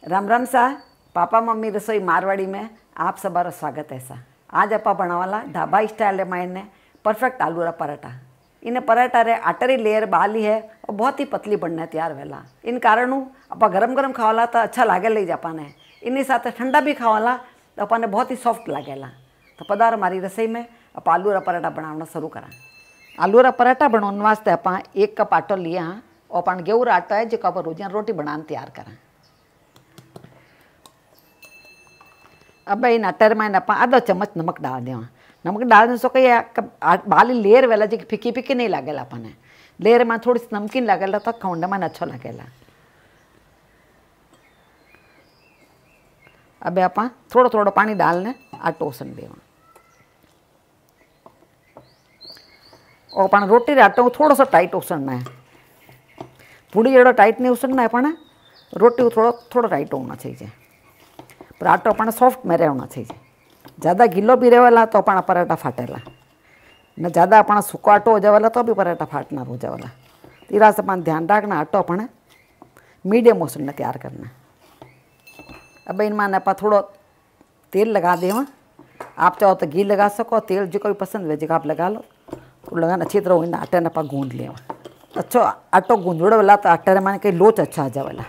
राम राम सा papa mummy रसोई मारवाड़ी में आप सबारो स्वागत है सा। आज आप बनावाला ढाबा स्टाइल में परफेक्ट आलू रा पराठा। इन पराठा रे आटरी लेयर बाली है और बहुत ही पतली बनने तैयार वेला। इन कारणों आप गरम गरम खावाला तो अच्छा लागे ले जापाने, इन साथ ठंडा भी खावाला तो अपने बहुत ही सॉफ्ट लागेला। तो पधार हमारी रसोई में आप आलू रा पराठा बनाना शुरू करा। आलू रा पराठा बनाने वास्ते आप 1 कप आटो लिए हाँ और अपन गेहूं रा आटा है जो आप रोजाना रोटी बनाने तैयार करा। अब इन आटे में आप आधा चम्मच नमक डाल देवा। नमक डालने से कहीं बाली लेयर वेला जी फिकी फिकी नहीं लागेला। अपने लेयर में थोड़ी सी नमकीन लागेला तो खाने में अच्छा लगेला। अब आप थोड़ा थोड़ा पानी डालने आटो उसन देवा और अपन रोटी रे आटो थोड़ा सा टाइट उसनना है। पूरी जड़ा टाइट नहीं उसनना है, अपन रोटी थोड़ा थोड़ा टाइट होना चाहिए पर आटो अपने सॉफ्ट में रहना चाहिए। ज़्यादा गीलो भी रहेला तो अपना पराठा फाटेला न, ज़्यादा अपना सूखो आटो हो जावेला तो भी पराठा फाटना हो जावेला। तीरा से अपन ध्यान रखना आटो अपने मीडियम मोशन में तैयार करना। अब इनमें आप थोड़ा तेल लगा देवा। आप चाहो तो घी लगा सको, तेल जो कोई पसंद है जो आप लगा लो। तो लगाना अच्छी तरह इन आटे ने आप गूंद लेवा। अच्छो आटो गूंजड़ो वाला तो आटे में कहीं लोच अच्छा आ जावेला।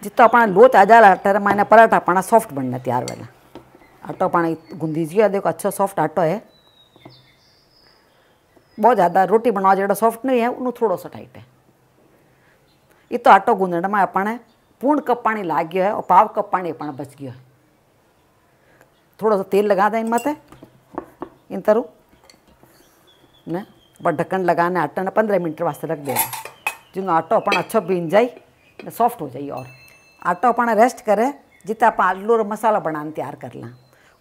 जितना अपना लोच आ जाए आटे में पराठा अपना सॉफ्ट बनने तैयार वेला। आटो पानी गूंदीजिए, देखो अच्छा सॉफ्ट आटो है। बहुत ज़्यादा रोटी बनवा जो सॉफ्ट नहीं है उन्होंने थोड़ा सा टाइट है। ये तो आटो गूंदण में अपने पूर्ण कप पानी लाग गया है और पाव कप पानी अपना बच गया है। थोड़ा सा तेल लगा दें इन माते इन तरह ने पर ढक्कन लगाने आटा ने 15 मिनट वास्ते रख देना जिन आटो अपन अच्छा बीन जाए सॉफ्ट हो जाए। और आटो अपना रेस्ट करे जितना आप आलू और मसाला बनाने तैयार कर ला।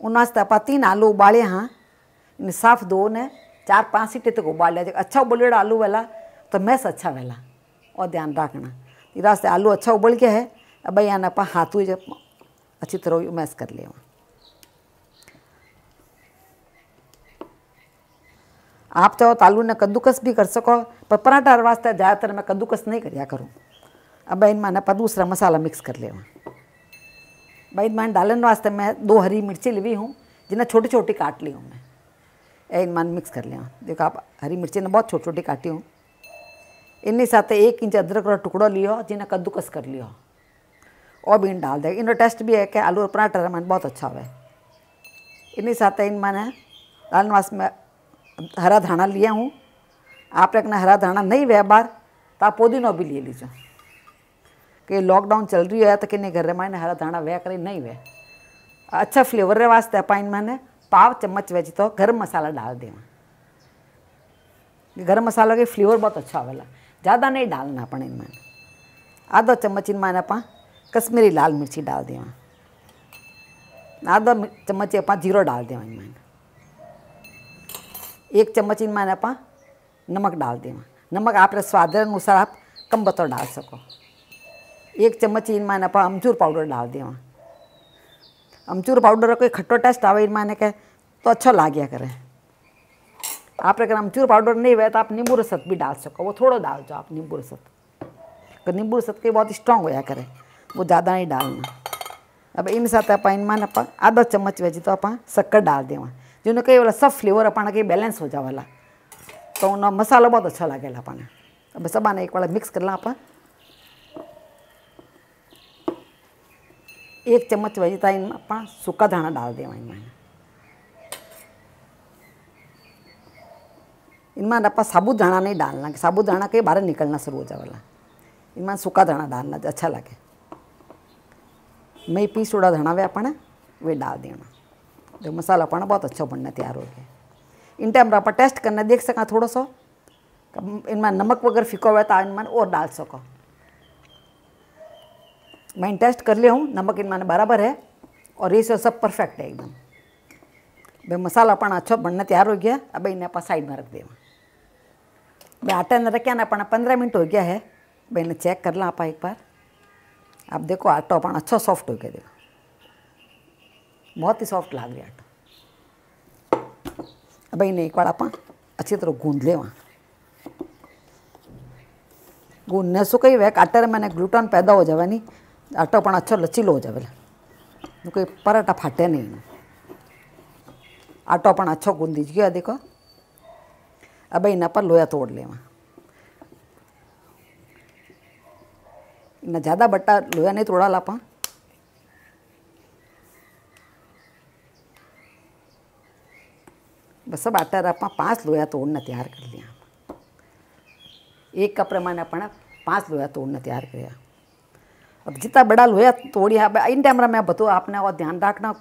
उन वास्ते आप 3 आलू उबाले हाँ, इन साफ दो ने 4-5 सीटी तक उबाल लिया। अच्छा उबलेड़ा आलू वेला तो मैस अच्छा वेला और ध्यान रखना। इस रास्ते आलू अच्छा उबल गया है। अब यहाँ आप हाथों अच्छी तरह मैस कर लिया। आप चाहो तो आलू ने कद्दूकस भी कर सको पर पराठा वास्ते ज़्यादातर मैं कद्दूकस नहीं करिया करूँ। अब इनमें आप दूसरा मसाला मिक्स कर लेवा। भाई इनमें डालने वास्ते मैं 2 हरी मिर्ची ली हूँ जिन्हें छोटी छोटी काट ली हूँ मैं। इनमें मिक्स कर लिया। देखो आप हरी मिर्ची ने बहुत छोटी छोटी काटी हूँ। इन्हीं साथ 1 इंच अदरक का टुकड़ो लियो जिन्हें कद्दूकस कर लियो और भी इन डाल दे। इनका टेस्ट भी है कि आलू और पराठा में बहुत अच्छा हुआ है। इन्हीं साथ इन मैंने डालने वास्ते मैं हरा धाना लिया हूँ। आप रखना हरा धाना नहीं वह बार तो आप पुदीना भी ले लीजिए कि लॉकडाउन चल रही है तो किन्ने घर में हरा धाना वह करे नहीं वह अच्छा फ्लेवर रे वास्ते आप मैंने पाव चम्मच वेज तो गरम मसाला डाल देवा। गरम मसाला के फ्लेवर बहुत अच्छा आवेला। ज़्यादा नहीं डालना अपन इनमें। आधा चम्मच इनमें आप कश्मीरी लाल मिर्ची डाल देवा। आधा चम्मच आप जीरो डाल देवा। इनमें 1 चम्मच इनमें आप नमक डाल देवा। नमक आप स्वाद अनुसार आप कम बतर डाल सको। 1 चम्मच इनमें आप अमचूर पाउडर डाल देवा। अमचूर पाउडर कोई खट्टो टेस्ट आवे इनमें के तो अच्छा लाग्या करे। आप अगर अमचूर पाउडर नहीं हुए तो आप नींबू रसत भी डाल सको। वो थोड़ा डाल दो आप नींबू रसत, तो नींबू रसत के बहुत स्ट्रॉन्ग होया करे, वो ज़्यादा नहीं डालना। अब इन साथ आप इनमें आप आधा चम्मच वेज तो आप शक्कर डाल देवा जिन्हें कई वाला सब फ्लेवर अपना कहीं बैलेंस हो जावाला तो उन मसाला बहुत अच्छा लगेगा अपने। अब सब आने एक बार मिक्स कर ला। आप 1 चम्मच वेजिता इनमें आप सूखा धाना डाल देवा। इनमें आप साबुत दाना नहीं डालना, साबुत दाना के बाहर निकलना शुरू हो जाएगा। इनमें सूखा दाना डालना अच्छा लगे। मैं पीस उड़ा धाना वे अपने वे डाल देना। जो मसाला अपना बहुत अच्छा बनना तैयार हो गया। इन टाइम आप टेस्ट करना देख सका थोड़ा सा इनमें नमक वगैरह फीको हुआ तो इनमें और डाल सको। मैं टेस्ट कर लिया हूँ, नमक इनमें बराबर है और ये सब परफेक्ट है एकदम। भाई मसाला अपना अच्छा बनना तैयार हो गया। अब इन्हें आप साइड में रख देवा। भाई आटा ने रखा ना अपना 15 मिनट हो गया है। भाई इन्हें चेक कर ला आप एक बार। आप देखो आटा अपना अच्छा सॉफ्ट हो गया। देखो बहुत ही सॉफ्ट लग रहा आटा। अब इन्हें एक बार आप अच्छी तरह गूंद लेवा। गूंदने से कई वे आटे में मैंने ग्लूटन पैदा हो जावा नहीं आटो पण अच्छो लचीलो हो जावे, कोई पराठा फाटे नहीं। आटो पण अच्छो गूंदी गया देखो। अब इन्हें पर लोया तोड़ लेवा। इन्हें ज़्यादा बट्टा लोया नहीं तोड़ा ला पा। बस सब आटा आप 5 लोया तोड़ना तैयार कर लिया। 1 कप प्रमाण अपन 5 लोया तोड़ना तैयार किया। अब जितना बड़ा लोया तोड़िया इन टाइम मैं बताऊँ आपने और ध्यान रखना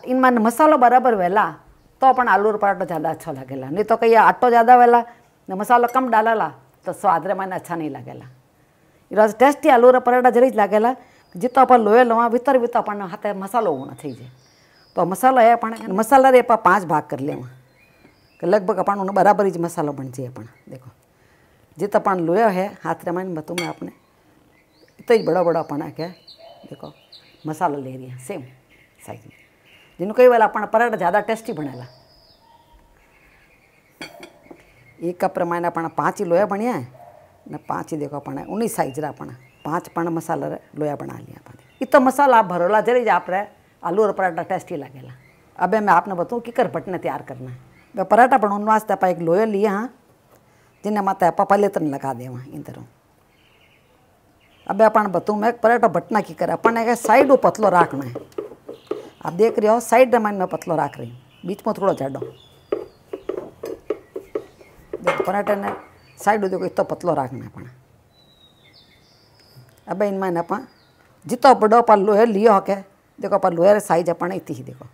इन मान मसालो बराबर वेला तो अपन आलू पराठा ज़्यादा अच्छा लगेला। नहीं तो कहीं आटो ज़्यादा वेला ने मसालो कम डालेला तो स्वाद रे मैंने अच्छा नहीं लगेला। इस टेस्टी आलू पराठा जरूर लगेला। जितना अपन लोया लवा भीतर भीतर अपन हाथे मसालो होना थी जाए। तो मसालो है अपन मसाला रे 5 भाग कर लेवा कि लगभग अपन बराबर ही मसालो बन जाए। अपन देखो जितना अपन लोया है हाथ रे मैंने बताऊँ मैं आपने इतना ही बड़ा बड़ा अपन क्या देखो मसाला ले रही है सेम साइज में। जिन्होंने कई वाला अपन पराठा ज़्यादा टेस्टी बनेला। 1 कप प्रमाण अपन 5 ही लोया बनिया है ना 5 ही देखो अपन 19 साइज रा अपन 5 पण मसाला लोया बना लिया अपन। इतना मसाला आप भरोला जरी आप रहे आलू और पराठा टेस्टी लगेला। अब मैं आपने बताऊँ कि कर बटने तैयार करना है। वह पराठा बनाने वास्ते आप एक लोया लिया हाँ जिन्हें माता आप पहले तन लगा देवा इन तरह। अब अपन बताऊँ मैं पराठा बटना की करे अपन एक साइड पतलो रखना है। आप देख रहे हो साइड रमान में पतलो रख रही हूँ बीच में थोड़ा जाडो। देखो पराठा ने साइड देखो इतना पतलो रखना है अपन। अब इनमें आप जितना बड़ो अपन लोहे लियो हो के देखो अपन लोहे साइज अपन इतनी ही देखो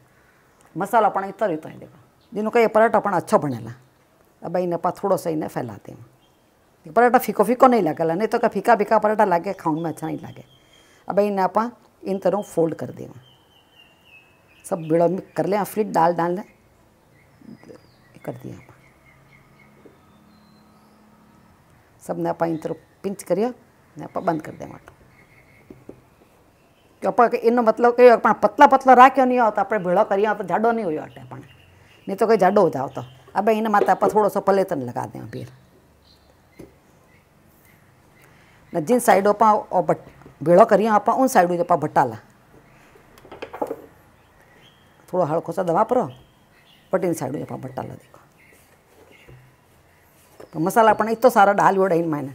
मसाला अपन इतना रहता है देखो जिन्हों का ये पराठा अपन अच्छा बनेला। अब इन्हें आप थोड़ा सा इन्हें फैलाते हैं। पराठा फीको फीको नहीं लगेला नहीं तो क्या फीका फीका पराठा लगे खाने में अच्छा नहीं लगे। अब इन्हें आप इन तरह फोल्ड कर देवा सब बेड़ा मिक्स कर ले फ्लिट डाल डाल कर दिया आप सब ने आप इन तरह पिंच करिए आप बंद कर दें आटो कि आप इन मतलब कि अपन पतला पतला राख्यो नहीं होता अपने भेड़ो करिए तो जाडो नहीं हुई अटे अपन नहीं तो कहीं जाडो हो जाओ तो। अब इन माता आप थोड़ा सा पलेतन लगा दें फिर जिन साइडों पर भेड़ो करिए आप उन साइडों आप भट्टाला थोड़ा हल्को सा दबा परो बट इन साइडों आप भट्टाला देखो तो मसाला अपन इतना सारा डाल वोड़ा इन मैंने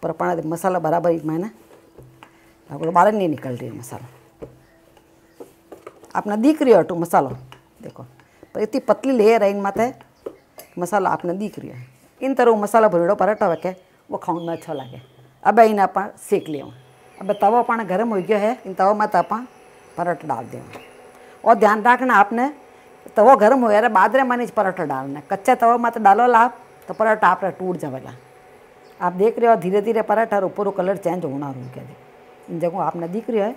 पर अपन मसाला बराबर इन मैंने आपको बाहर नहीं निकल रही है मसाला आपने दिख रही हो टू मसालो देखो पर इतनी पतली लेयर है इन माते मसाला आपने दिख रही है। इन तरह मसाला भरेड़ो पराठा रखे वो खाने में अच्छा लगे। अब इन्हें आप सेक लियो। अब तवा अपना गर्म हो गया है इन तवा में आप पराठा डाल दें और ध्यान रखना आपने तवा गर्म हो गया बाद में पराठा डालना कच्चा तवा में डालो ला तो पराठा आप टूट जावेला। आप देख रहे हो धीरे धीरे पराठा ऊपर कलर चेंज होना रू क्या इन जगह आपने दिख रही है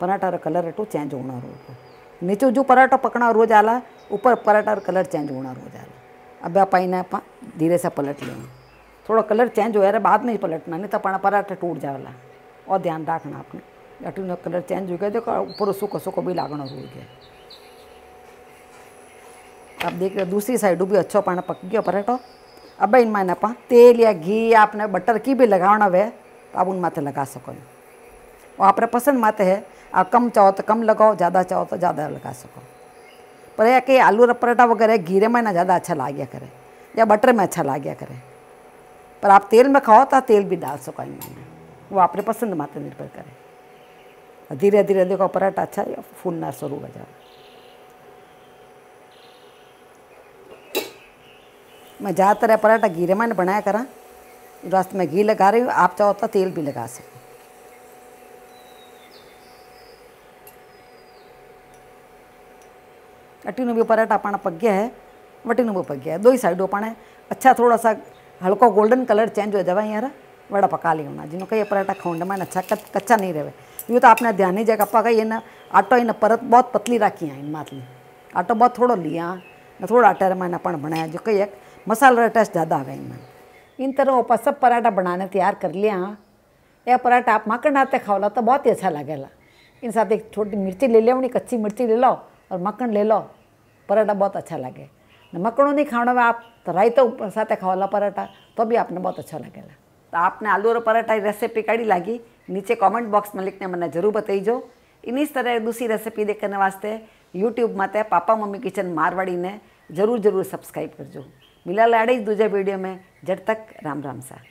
पराठा कलर टू चेंज होना रू नीचे जो पराठा पकना रोज आला ऊपर पराठा कलर चेंज होना रोज आला। अब आप इन्हें आप धीरे से पलट लेना थोड़ा कलर चेंज हो रहा है बाद में ही पलटना नहीं तो अपना पराठा टूट जावेला। और ध्यान रखना आपने अटू कलर चेंज हो गया देखो ऊपर सूखो सूखो भी लागना रो गया। आप देख रहे दूसरी साइड भी अच्छो पाना पक गया पराठो। अब इनमें आप तेल या घी आपने बटर की भी लगाना वे तो आप उन माथे लगा सको और आपने पसंद माते है आप कम चाहो तो कम लगाओ ज़्यादा चाहो तो ज़्यादा लगा सको। पर यह कि आलू पराठा वगैरह घीरे में ना ज़्यादा अच्छा लागया करे या बटर में अच्छा लागया करे पर आप तेल में खाओ तो तेल भी डाल सको इनमें वो अपने पसंद माते निर्भर करे। धीरे धीरे देखो पराठा अच्छा फूलना शुरू हो जाए। मैं ज़्यादातर पराठा घीरे में बनाया करा रास्ते में घी लगा रही हूँ आप चाहो तो तेल भी लगा सको। अटी भी पराठा पाना पक गया है वटी भी पक गया है दो ही साइडों पाने अच्छा थोड़ा सा हल्को गोल्डन कलर चेंज हो जाए यार बड़ा पका लिया होना जिन्हों का ये पराठा खाऊंडा मैंने अच्छा कच्चा नहीं रहे। यूँ तो आपने ध्यान नहीं जाएगा पका ये ना आटो इन परत बहुत पतली रखी है इन मातली आटो बहुत थोड़ा लिया ना थोड़ा आटा मैंने अपन बनाया जो कई एक मसाला टेस्ट ज़्यादा आ गया इनमें। इन तरह आप सब पराठा बनाने तैयार कर लिया। यह पराठा आप मक्खन आते खाओला तो बहुत ही अच्छा लगेगा। इन साथ एक छोटी मिर्ची ले लो कच्ची मिर्ची ले लो और मक्खन ले लो पराठा बहुत अच्छा लगे। मक्खनों नहीं खाने में आप तो रायता साथ खाओला पराठा तो भी आपने बहुत अच्छा लगेगा। तो आपने आलू और पराठा रेसिपी कड़ी लगी नीचे कमेंट बॉक्स में लिखने मैंने जरूर बताइजो। इन्हीं तरह दूसरी रेसिपी देखने वास्ते यूट्यूब में पापा मम्मी किचन मारवाड़ी ने जरूर सब्सक्राइब करजो। मिला लाड़े दूजे वीडियो में। जब तक राम राम सा।